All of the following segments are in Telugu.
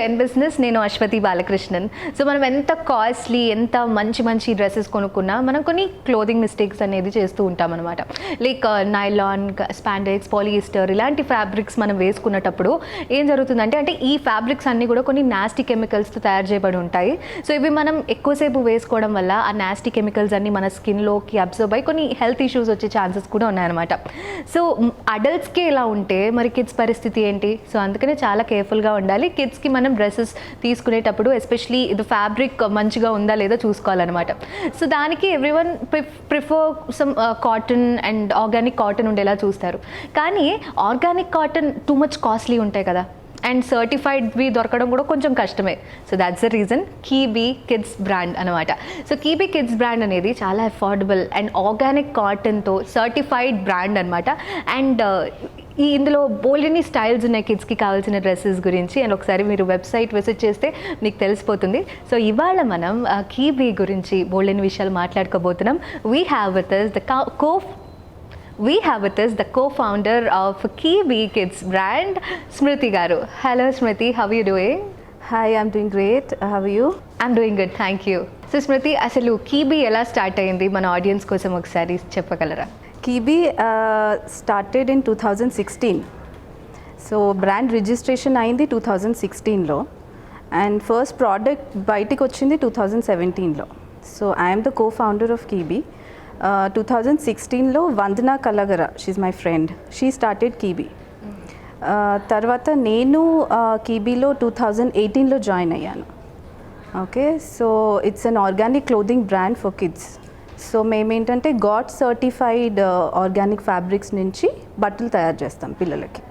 ఎన్ బిజినెస్. నేను అశ్వతి బాలకృష్ణన్. సో మనం ఎంత కాస్ట్లీ, ఎంత మంచి మంచి డ్రెస్సెస్ కొనుక్కున్నా మనం కొన్ని క్లోదింగ్ మిస్టేక్స్ అనేది చేస్తూ ఉంటాం అనమాట. లైక్ నైలాన్, స్పాండెక్స్, పాలియిస్టర్ ఇలాంటి ఫ్యాబ్రిక్స్ మనం వేసుకున్నప్పుడు ఏం జరుగుతుందంటే, అంటే ఈ ఫ్యాబ్రిక్స్ అన్నీ కూడా కొన్ని నాస్టీ కెమికల్స్తో తయారు చేయబడి ఉంటాయి. సో ఇవి మనం ఎక్కువసేపు వేసుకోవడం వల్ల ఆ నాస్టీ కెమికల్స్ అన్నీ మన స్కిన్లోకి అబ్జర్వ్ అయ్యి కొన్ని హెల్త్ ఇష్యూస్ వచ్చే ఛాన్సెస్ కూడా ఉన్నాయన్నమాట. సో అడల్ట్స్కి ఇలా ఉంటే మరి కిడ్స్ పరిస్థితి ఏంటి? సో అందుకనే చాలా కేర్ఫుల్గా ఉండాలి. కిడ్స్కి మనం డ్రెస్సెస్ తీసుకునేటప్పుడు ఎస్పెషలీ ఇది ఫ్యాబ్రిక్ మంచిగా ఉందా లేదా చూసుకోవాలన్నమాట. సో దానికి everyone prefer some cotton and organic cotton ఉండేలా చూస్తారు. కానీ organic cotton too much costly ఉంటాయి కదా, అండ్ సర్టిఫైడ్వి దొరకడం కూడా కొంచెం కష్టమే. So that's the reason Kibee kids brand అనమాట. సో కీబీ కిడ్స్ బ్రాండ్ అనేది చాలా అఫోర్డబుల్ అండ్ ఆర్గానిక్ కాటన్తో సర్టిఫైడ్ బ్రాండ్ అనమాట. అండ్ ఇందులో బోల్డెన్ని స్టైల్స్ ఉన్నాయి కిడ్స్కి కావాల్సిన డ్రెస్సెస్ గురించి. అండ్ ఒకసారి మీరు వెబ్సైట్ విజిట్ చేస్తే మీకు తెలిసిపోతుంది. సో ఇవాళ మనం కీబీ గురించి బోల్డెన్ని విషయాలు మాట్లాడుకోబోతున్నాం. We have with us the co-founder of Kibee Kids brand, Smriti garu. Hello Smriti, how are you doing? Hi, I'm doing great. How are you? I'm doing good, thank you. So Smriti, asalu Kibee ela start ayindi mana audience kosam okkasari cheppagalaరా? Kibee started in 2016. So brand registration అయింది 2016 లో, and first product బయటికి వచ్చింది 2017 లో. So I am the co-founder of Kibee. 2016 లో Vandana Kalagara, she my friend, she started Kibee. తర్వాత నేను కీబీలో 2018లో జాయిన్ అయ్యాను. Okay, so it's an organic clothing brand for kids. So మేమేంటంటే గాట్ సర్టిఫైడ్ ఆర్గానిక్ ఫ్యాబ్రిక్స్ నుంచి బట్టలు తయారు చేస్తాం పిల్లలకి.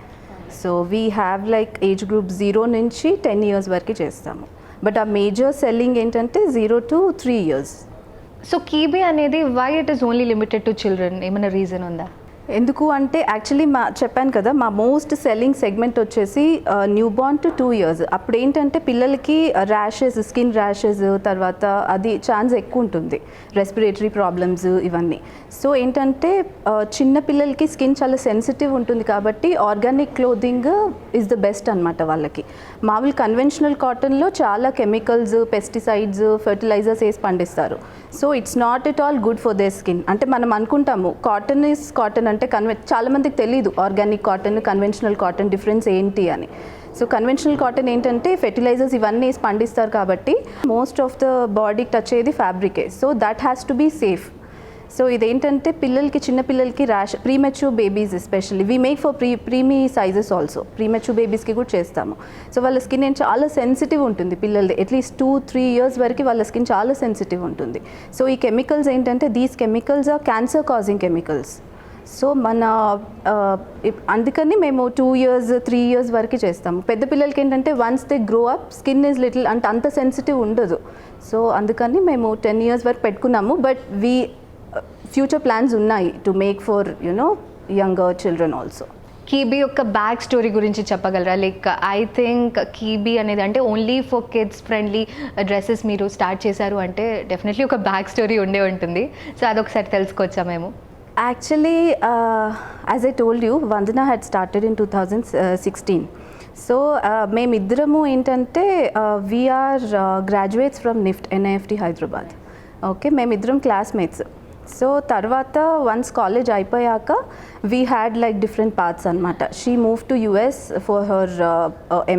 So we have like age group 0 నుంచి 10 years వరకు చేస్తాము. బట్ ఆ మేజర్ సెల్లింగ్ ఏంటంటే 0 to 3 years. సో కీబీ అనేది why it is only limited to children? ఏమైనా రీజన్ ఉందా? ఎందుకు అంటే యాక్చువల్లీ చెప్పాను కదా, మా మోస్ట్ సెల్లింగ్ సెగ్మెంట్ వచ్చేసి న్యూ బార్న్ టు 2 years. అప్పుడు ఏంటంటే పిల్లలకి ర్యాషెస్, స్కిన్ ర్యాషెస్, తర్వాత అది ఛాన్స్ ఎక్కువ ఉంటుంది, రెస్పిరేటరీ ప్రాబ్లమ్స్ ఇవన్నీ. సో ఏంటంటే చిన్న పిల్లలకి స్కిన్ చాలా సెన్సిటివ్ ఉంటుంది కాబట్టి organic clothing is the best అనమాట వాళ్ళకి. మామూలు కన్వెన్షనల్ కాటన్లో చాలా కెమికల్స్, పెస్టిసైడ్స్, ఫెర్టిలైజర్స్ వేసి పండిస్తారు. So it's not at all good for their skin. అంటే మనం అనుకుంటాము కాటన్ ఈజ్ కాటన్ అంటే చాలా మందికి తెలియదు organic cotton, conventional cotton difference ఏంటి అని. సో కన్వెన్షనల్ కాటన్ ఏంటంటే ఫెర్టిలైజర్స్ ఇవన్నీ వేసి పండిస్తారు కాబట్టి మోస్ట్ ఆఫ్ ద బాడీకి టచ్ అయ్యేది ఫ్యాబ్రికే. So that has to be safe. So ఇదేంటంటే పిల్లలకి, చిన్న పిల్లలకి rash, premature babies especially we make for preemie sizes also, premature బేబీస్కి కూడా చేస్తాము. సో వాళ్ళ స్కిన్ ఏం చాలా సెన్సిటివ్ ఉంటుంది పిల్లలది, అట్లీస్ట్ 2-3 years వరకు వాళ్ళ స్కిన్ చాలా సెన్సిటివ్ ఉంటుంది. సో ఈ కెమికల్స్ ఏంటంటే these chemicals are cancer causing chemicals. So మన అందుకని మేము 2 years, 3 years వరకు చేస్తాము. పెద్ద పిల్లలకి ఏంటంటే once they grow up skin is little అంటే అంత సెన్సిటివ్ ఉండదు. సో అందుకని మేము 10 years వరకు పెట్టుకున్నాము. బట్ ఫ్యూచర్ ప్లాన్స్ ఉన్నాయి to make for younger children also. Kibee యొక్క బ్యాక్ స్టోరీ గురించి చెప్పగలరా? లైక్ ఐ థింక్ కీబీ అనేది అంటే only for kids friendly dresses మీరు స్టార్ట్ చేశారు అంటే డెఫినెట్లీ ఒక బ్యాక్ స్టోరీ ఉండే ఉంటుంది. సో అదొకసారి తెలుసుకోవచ్చా మేము? Actually, as I told you, Vandana had started in 2016. So, మేమిద్దరము ఏంటంటే we are graduates from NIFT, NIFT Hyderabad. Okay, మేమిద్దరం క్లాస్మేట్స్. సో తర్వాత వన్స్ కాలేజ్ అయిపోయాక we had like different paths అనమాట. She move to US for her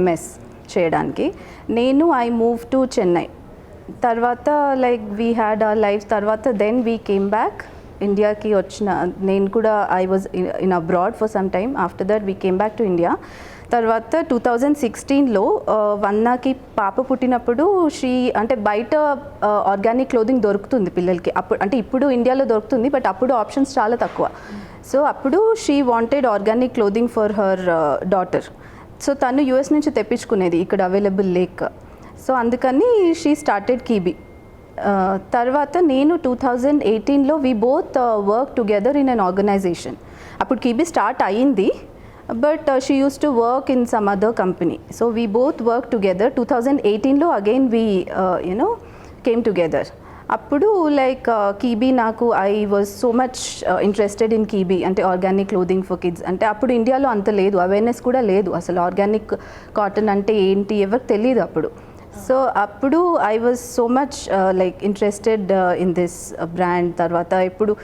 MS చేయడానికి. నేను ఐ మూవ్ టు చెన్నై. తర్వాత like we had our life. తర్వాత దెన్ వీ కేమ్ బ్యాక్ ఇండియాకి వచ్చిన. నేను కూడా I was in abroad for some time. After that we came back to India. తర్వాత 2016లో వన్నాకి పాప పుట్టినప్పుడు అంటే బయట ఆర్గానిక్ క్లోదింగ్ దొరుకుతుంది పిల్లలకి అప్పుడు, అంటే ఇప్పుడు ఇండియాలో దొరుకుతుంది బట్ అప్పుడు ఆప్షన్స్ చాలా తక్కువ. సో అప్పుడు she wanted organic clothing for her daughter. So తను US నుంచి తెప్పించుకునేది, ఇక్కడ అవైలబుల్ లేక. సో అందుకని షీ స్టార్టెడ్ కీబీ. తర్వాత నేను 2018లో we both work together in an organisation. అప్పుడు కీబీ స్టార్ట్ అయ్యింది but she used to work in some other company. So we both worked together. 2018lo again we came together. అప్పుడు లైక్ కీబీ నాకు I was so much interested in Kibee అంటే ఆర్గానిక్ క్లోదింగ్ ఫర్ కిడ్స్. అంటే అప్పుడు ఇండియాలో అంత లేదు, అవేర్నెస్ కూడా లేదు అసలు ఆర్గానిక్ కాటన్ అంటే ఏంటి ఎవరికి తెలియదు అప్పుడు. సో అప్పుడు I was so much like interested in this brand. తర్వాత ఇప్పుడు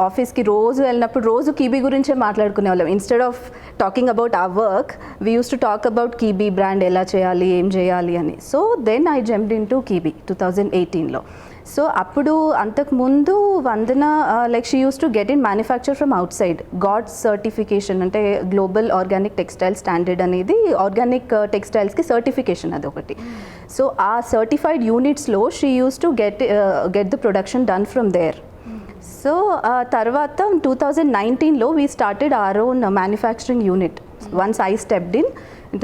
ఆఫీస్కి రోజు వెళ్ళినప్పుడు రోజు కీబీ గురించే మాట్లాడుకునే వాళ్ళం. Instead of talking about our work we use to talk about Kibee brand ఎలా చేయాలి ఏం చేయాలి అని. So then I jumped in to Kibee 2018లో. సో అప్పుడు అంతకుముందు Vandana like she use to get in manufacture from outside. గాడ్ సర్టిఫికేషన్ అంటే గ్లోబల్ ఆర్గానిక్ టెక్స్టైల్ స్టాండర్డ్ అనేది ఆర్గానిక్ టెక్స్టైల్స్కి సర్టిఫికేషన్ అదొకటి. సో ఆ సర్టిఫైడ్ యూనిట్స్లో she use to get the production done from there. So తర్వాత 2019లో we started our own manufacturing unit. Once I stepped in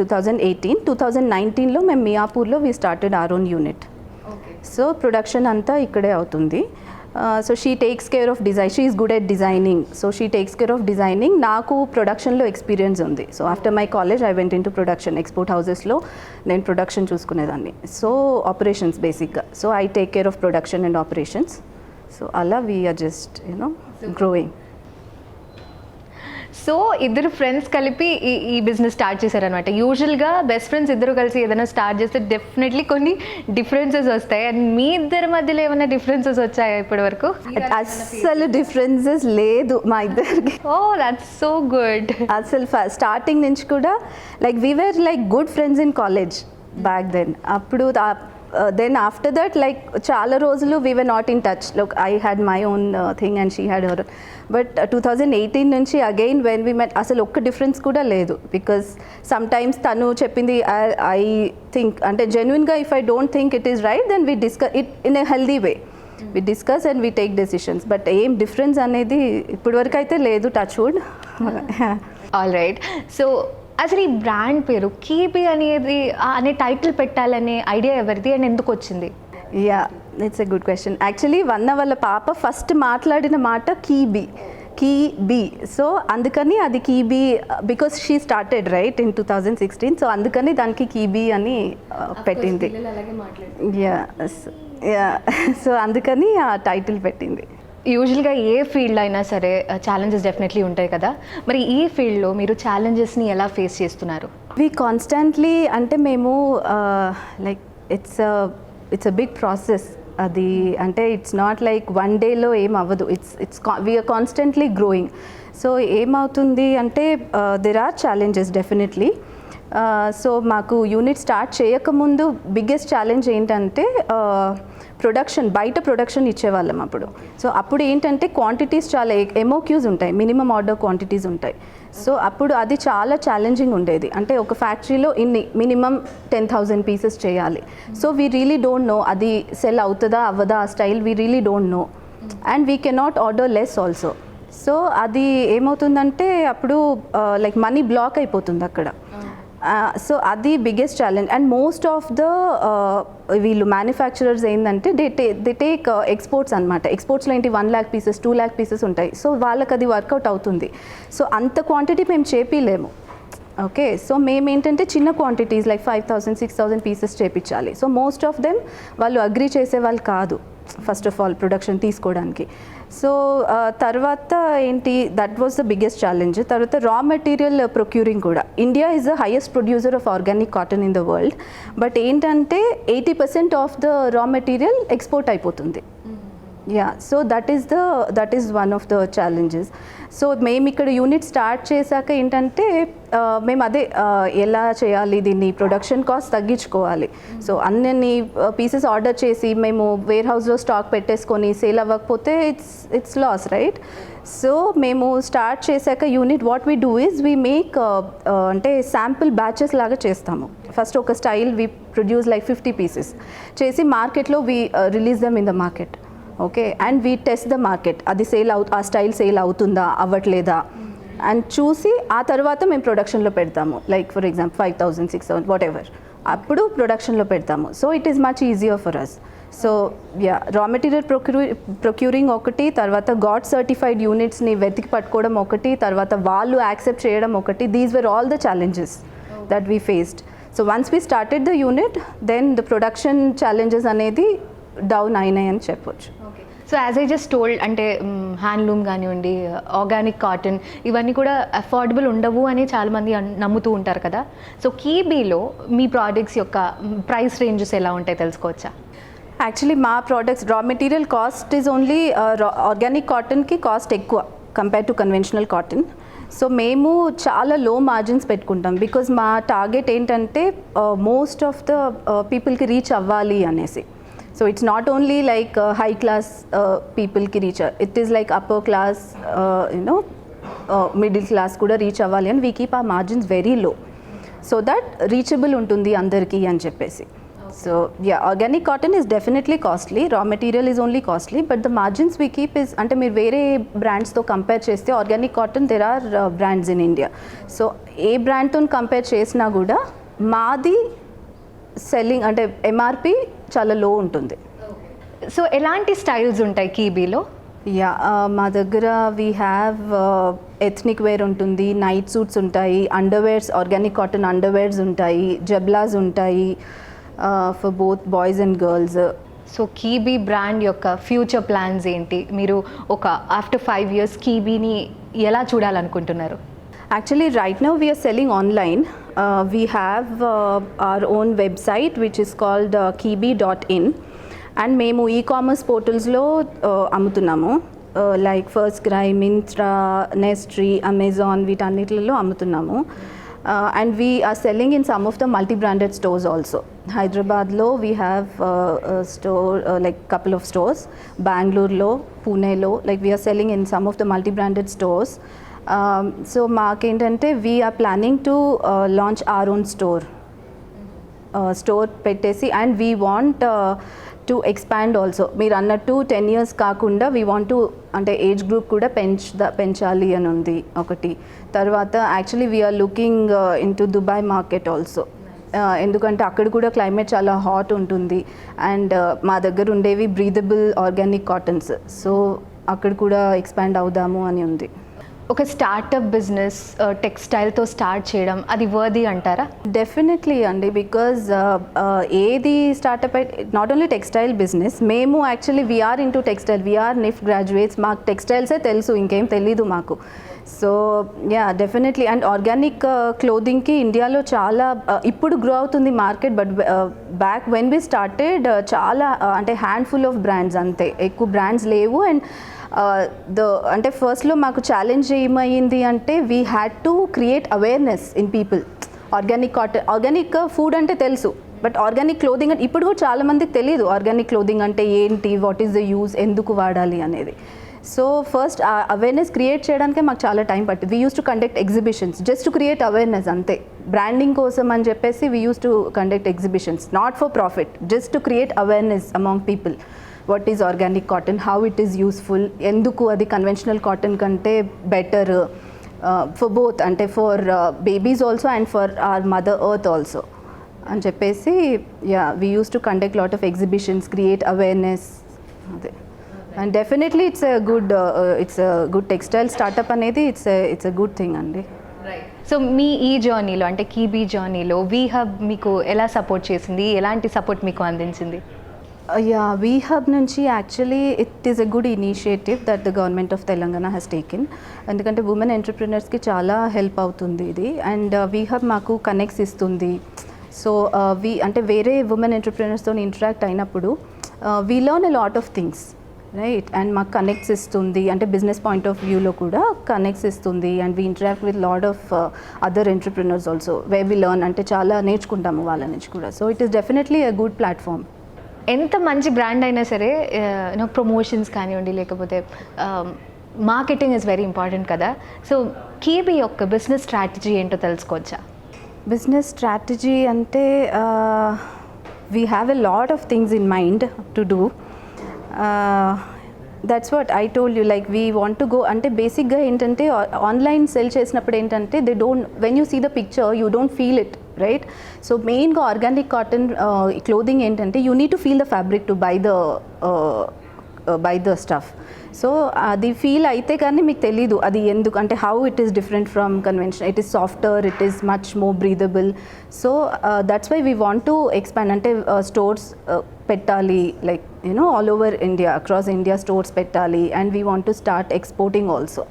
2018. 2019లో మేము మియాపూర్లో we started our own unit. So production అంతా ఇక్కడే అవుతుంది. So she takes care of design, she is good at designing. So she takes care of designing. నాకు ప్రొడక్షన్లో ఎక్స్పీరియన్స్ ఉంది. So after my college I went in to production. Export హౌసెస్లో నేను ప్రొడక్షన్ చూసుకునేదాన్ని. సో ఆపరేషన్స్ బేసిక్గా. So I take care of production and operations. So అలా వీఆర్ జస్ట్ గ్రోయింగ్. సో ఇద్దరు ఫ్రెండ్స్ కలిపి ఈ బిజినెస్ స్టార్ట్ చేశారనమాట. యూజువల్గా బెస్ట్ ఫ్రెండ్స్ ఇద్దరు కలిసి ఏదైనా స్టార్ట్ చేస్తే డెఫినెట్లీ కొన్ని డిఫరెన్సెస్ వస్తాయి. అండ్ మీ ఇద్దరి మధ్యలో ఏమైనా డిఫరెన్సెస్ వచ్చాయా ఇప్పటి వరకు? అస్సలు డిఫరెన్సెస్ లేదు మా ఇద్దరికి. Oh that's so good. అసలు స్టార్టింగ్ నుంచి కూడా like we were like good friends in college back then. అప్పుడు దెన్ ఆఫ్టర్ దట్ లైక్ చాలా రోజులు we were not in touch. Like I had my own thing and she had her. But 2018 నుంచి అగైన్ వెన్ వీ మెట్ అసలు ఒక్క డిఫరెన్స్ కూడా లేదు. బికాస్ సమ్ టైమ్స్ తను చెప్పింది ఐ థింక్ అంటే జెన్యున్గా if I don't think it is right then we discuss it in a healthy way. We discuss and we take decisions. But ఏం డిఫరెన్స్ అనేది ఇప్పటివరకు అయితే లేదు, touch wood. All right. So అసలు ఈ బ్రాండ్ పేరు కీబీ అనే టైటిల్ పెట్టాలనే ఐడియా ఎవరిది అండ్ ఎందుకు వచ్చింది? Yeah, it's a good question. Actually వన్న వాళ్ళ పాప ఫస్ట్ మాట్లాడిన మాట కీబీ. సో అందుకని అది Kibee because she started right in 2016. So అందుకని దానికి కీబీ అని పెట్టింది. యా సో అందుకని ఆ టైటిల్ పెట్టింది. యూజువల్గా ఏ ఫీల్డ్ అయినా సరే ఛాలెంజెస్ డెఫినెట్లీ ఉంటాయి కదా. మరి ఈ ఫీల్డ్లో మీరు ఛాలెంజెస్ని ఎలా ఫేస్ చేస్తున్నారు? వి కాన్స్టెంట్లీ అంటే మేము like it's a big process అది. అంటే ఇట్స్ నాట్ లైక్ వన్ డేలో ఏం అవ్వదు. It's we're constantly growing. So ఏమవుతుంది అంటే there are challenges definitely. So మాకు యూనిట్ స్టార్ట్ చేయకముందు బిగ్గెస్ట్ ఛాలెంజ్ ఏంటంటే ప్రొడక్షన్, బయట ప్రొడక్షన్ ఇచ్చేవాళ్ళం అప్పుడు. సో అప్పుడు ఏంటంటే క్వాంటిటీస్ చాలా ఎంఓక్యూస్ ఉంటాయి, మినిమం ఆర్డర్ క్వాంటిటీస్ ఉంటాయి. సో అప్పుడు అది చాలా ఛాలెంజింగ్ ఉండేది. అంటే ఒక ఫ్యాక్టరీలో ఇన్ని మినిమం 10,000 పీసెస్ చేయాలి. So we really don't know అది సెల్ అవుతుందా అవ్వదా ఆ style, we really don't know. And we cannot order less also. So అది ఏమవుతుందంటే అప్పుడు లైక్ మనీ బ్లాక్ అయిపోతుంది అక్కడ. సో అది biggest challenge. And most of the వీళ్ళు మ్యానుఫ్యాక్చరర్స్ ఏంటంటే దే టేక్ ఎక్స్పోర్ట్స్ అనమాట. ఎక్స్పోర్ట్స్లో ఏంటి 1 lakh పీసెస్ 2 lakh పీసెస్ ఉంటాయి. సో వాళ్ళకి అది వర్కౌట్ అవుతుంది. సో అంత క్వాంటిటీ మేము చేపిలేము. ఓకే, సో మేమేంటంటే చిన్న క్వాంటిటీస్ లైక్ 5,000 6,000 పీసెస్ చేపించాలి. సో మోస్ట్ ఆఫ్ దెమ్ వాళ్ళు అగ్రీ చేసే వాళ్ళు కాదు ఫస్ట్ ఆఫ్ ఆల్ ప్రొడక్షన్ తీసుకోవడానికి. సో తర్వాత ఏంటి, that was the biggest challenge. తర్వాత రా మెటీరియల్ ప్రొక్యూరింగ్ కూడా. India is the highest producer of organic cotton in the world. But ఏంటంటే 80% of the raw material export అయిపోతుంది. Yeah, so that is one of the challenges. So మేము ఇక్కడ యూనిట్ స్టార్ట్ చేశాక ఏంటంటే మేము అదే ఎలా చేయాలి దీన్ని, ప్రొడక్షన్ కాస్ట్ తగ్గించుకోవాలి. సో అన్ని పీసెస్ ఆర్డర్ చేసి మేము వేర్ హౌస్లో స్టాక్ పెట్టేసుకొని సేల్ అవ్వకపోతే ఇట్స్ లాస్ రైట్. సో మేము స్టార్ట్ చేశాక unit what we do is we make అంటే శాంపుల్ బ్యాచెస్ లాగా చేస్తాము. ఫస్ట్ ఒక style we produce like 50 pieces చేసి మార్కెట్లో we release them in the market. Okay, and we test the market, అది ఆ స్టైల్ సేల్ అవుతుందా అవ్వట్లేదా అండ్ చూసి ఆ తర్వాత మేము ప్రొడక్షన్లో పెడతాము. Like for example 5,000 6,000 whatever, అప్పుడు ప్రొడక్షన్లో పెడతాము. So it is much easier for us. So yeah, raw material procuring ఒకటి, తర్వాత గాడ్ సర్టిఫైడ్ యూనిట్స్ని వెతికి పట్టుకోవడం ఒకటి, తర్వాత వాళ్ళు యాక్సెప్ట్ చేయడం ఒకటి. These were all the challenges that we faced. So once we started the unit then the production challenges అనేది డౌన్ అయినాయని చెప్పొచ్చు. So as I just told అంటే హ్యాండ్లూమ్ కానివ్వండి, ఆర్గానిక్ కాటన్, ఇవన్నీ కూడా అఫోర్డబుల్ ఉండవు అని చాలామంది నమ్ముతూ ఉంటారు కదా. సో కీబీలో మీ ప్రోడక్ట్స్ యొక్క ప్రైస్ రేంజెస్ ఎలా ఉంటాయి తెలుసుకోవచ్చా? యాక్చువల్లీ మా products raw material cost is only organic కాటన్కి కాస్ట్ ఎక్కువ compare to conventional cotton. So మేము చాలా లో మార్జిన్స్ పెట్టుకుంటాం బికాజ్ మా టార్గెట్ ఏంటంటే మోస్ట్ ఆఫ్ ద పీపుల్కి రీచ్ అవ్వాలి అనేసి. So it's not only like high class people ki reach, it is like upper class, middle class kuda reach avali, and we keep our margins very low so that reachable untundi andarki ani cheppesi. So yeah, organic cotton is definitely costly, raw material is only costly, but the margins we keep is ante meer vere brands tho compare cheste organic cotton there are brands in India, so A brand తో compare chesina kuda మాది సెల్లింగ్ అంటే ఎంఆర్పి చాలా లో ఉంటుంది. సో ఎలాంటి స్టైల్స్ ఉంటాయి కీబీలో? యా, మా దగ్గర వీ హ్యావ్ ఎథ్నిక్ వేర్ ఉంటుంది, నైట్ సూట్స్ ఉంటాయి, అండర్వేర్స్, ఆర్గానిక్ కాటన్ అండర్వేర్స్ ఉంటాయి, జబ్లాస్ ఉంటాయి for both boys and girls. So Kibee brand యొక్క ఫ్యూచర్ ప్లాన్స్ ఏంటి? మీరు ఒక ఆఫ్టర్ 5 years కీబీని ఎలా చూడాలనుకుంటున్నారు? Actually, right now we are selling online. We have our own website which is called kibi.in, and మేము e-commerce portals-లో అమ్ముతున్నాము, లైక్ ఫస్ట్ క్రై, మింత్రా, నెస్ట్రీ, అమెజాన్, వీటన్నిటిలో అమ్ముతున్నాము. And we are selling in some of the multi-branded stores also. Hyderabadlo we have a store, like couple of stores. Bangalore-lo, Pune-lo, like we are selling in some of the multi-branded stores. So మాకేంటంటే we are planning to launch our own store పెట్టేసి, and we want to expand also. మీరు అన్నట్టు 10 years కాకుండా we want to అంటే ఏజ్ గ్రూప్ కూడా పెంచాలి అని ఉంది ఒకటి. తర్వాత actually we're looking into Dubai market also, ఎందుకంటే అక్కడ కూడా క్లైమేట్ చాలా హాట్ ఉంటుంది, అండ్ మా దగ్గర ఉండేవి బ్రీదబుల్ ఆర్గానిక్ కాటన్స్, సో అక్కడ కూడా ఎక్స్పాండ్ అవుదాము అని ఉంది. ఒక స్టార్టప్ బిజినెస్ టెక్స్టైల్తో స్టార్ట్ చేయడం అది వర్ది అంటారా? డెఫినెట్లీ అండి, బికాజ్ ఏది startup not only textile business, మేము actually we're into textile, we're NIFT graduates, మాకు టెక్స్టైల్సే తెలుసు, ఇంకేం తెలీదు మాకు. So yeah definitely, and organic క్లోదింగ్కి ఇండియాలో చాలా ఇప్పుడు గ్రో అవుతుంది market, but back when we started చాలా అంటే హ్యాండ్ఫుల్ ఆఫ్ బ్రాండ్స్, అంతే, ఎక్కువ బ్రాండ్స్ లేవు. అండ్ అంటే ఫస్ట్లో మాకు ఛాలెంజ్ ఏమైంది అంటే we had to create awareness in people. Organic cotton, organic food అంటే తెలుసు, బట్ ఆర్గానిక్ క్లోదింగ్ అంటే ఇప్పుడు కూడా చాలామందికి తెలియదు ఆర్గానిక్ క్లోదింగ్ అంటే ఏంటి, వాట్ ఈస్ ద యూజ్, ఎందుకు వాడాలి అనేది. సో ఫస్ట్ అవేర్నెస్ క్రియేట్ చేయడానికే మాకు చాలా టైం పట్టింది. We use to conduct exhibitions just to create awareness, అంతే, బ్రాండింగ్ కోసం అని చెప్పేసి we use to conduct exhibitions, not for profit, just to create awareness among people. What is organic cotton, how it is useful, ఎందుకు అది కన్వెన్షనల్ కాటన్ కంటే బెటర్ ఫర్ బోత్, అంటే for babies also and for our mother earth also అని చెప్పేసి, yeah we use to conduct lot of exhibitions, create awareness, అదే. And definitely it's a good textile startup అనేది ఇట్స్ ఎ గుడ్ థింగ్ అండి. సో మీ ఈ జర్నీలో అంటే కీబీ జర్నీలో వీ హబ్ మీకు ఎలా సపోర్ట్ చేసింది, ఎలాంటి సపోర్ట్ మీకు అందించింది? యా, వీ హబ్ నుంచి actually it is a good initiative that the government of Telangana has taken, ఎందుకంటే ఉమెన్ ఎంటర్ప్రినర్స్కి చాలా హెల్ప్ అవుతుంది ఇది. అండ్ వీ హబ్ మాకు కనెక్ట్స్ ఇస్తుంది. సో అంటే వేరే ఉమెన్ ఎంటర్ప్రినర్స్తో ఇంటరాక్ట్ అయినప్పుడు we learn a lot of things, right, and మాకు కనెక్ట్స్ ఇస్తుంది, అంటే బిజినెస్ పాయింట్ ఆఫ్ వ్యూలో కూడా కనెక్ట్స్ ఇస్తుంది. And we interact with lot of other entrepreneurs also, way we learn, అంటే చాలా నేర్చుకుంటాము వాళ్ళ నుంచి కూడా. So it is definitely a good platform. ఎంత మంచి బ్రాండ్ అయినా సరే ప్రమోషన్స్ కానివ్వండి, లేకపోతే మార్కెటింగ్ ఇస్ వెరీ ఇంపార్టెంట్ కదా. సో కీబీ యొక్క బిజినెస్ స్ట్రాటజీ ఏంటో తెలుసుకోవచ్చా? బిజినెస్ స్ట్రాటజీ అంటే we have a lot of things in mind to do. That's what I told you, like we want to go, అంటే బేసిక్గా ఏంటంటే ఆన్లైన్ సెల్ చేసినప్పుడు ఏంటంటే they don't, when you see the picture you don't feel it, right. So మెయిన్గా ఆర్గానిక్ కాటన్ క్లోదింగ్ ఏంటంటే you need to feel the fabric to buy the buy the stuff. So అది ఫీల్ అయితే కానీ మీకు తెలీదు అది ఎందుకు అంటే how it is different from convention. It is softer, it is much more breathable. So that's why we want to expand. అంటే స్టోర్స్ పెట్టాలి, like you know all over India, across India stores పెట్టాలి, and we want to start exporting also.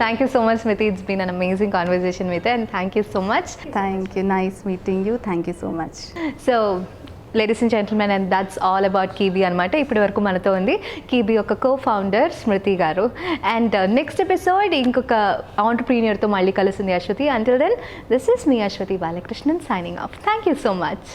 Thank you so much, Smriti. It's been an amazing conversation with you, and thank you so much. Thank you. Nice meeting you. Thank you so much. So, ladies and gentlemen, and that's all about Kibi అనమాట. ఇప్పటి వరకు మనతో ఉంది Kibi యొక్క కో-ఫౌండర్ స్మృతి గారు. అండ్ నెక్స్ట్ ఎపిసోడ్ ఇంకొక ఆంటర్ప్రీనియర్తో మళ్ళీ కలుస్తుంది Ashwathi. Until then, this is me, Ashwati Balakrishnan, signing off. Thank you so much.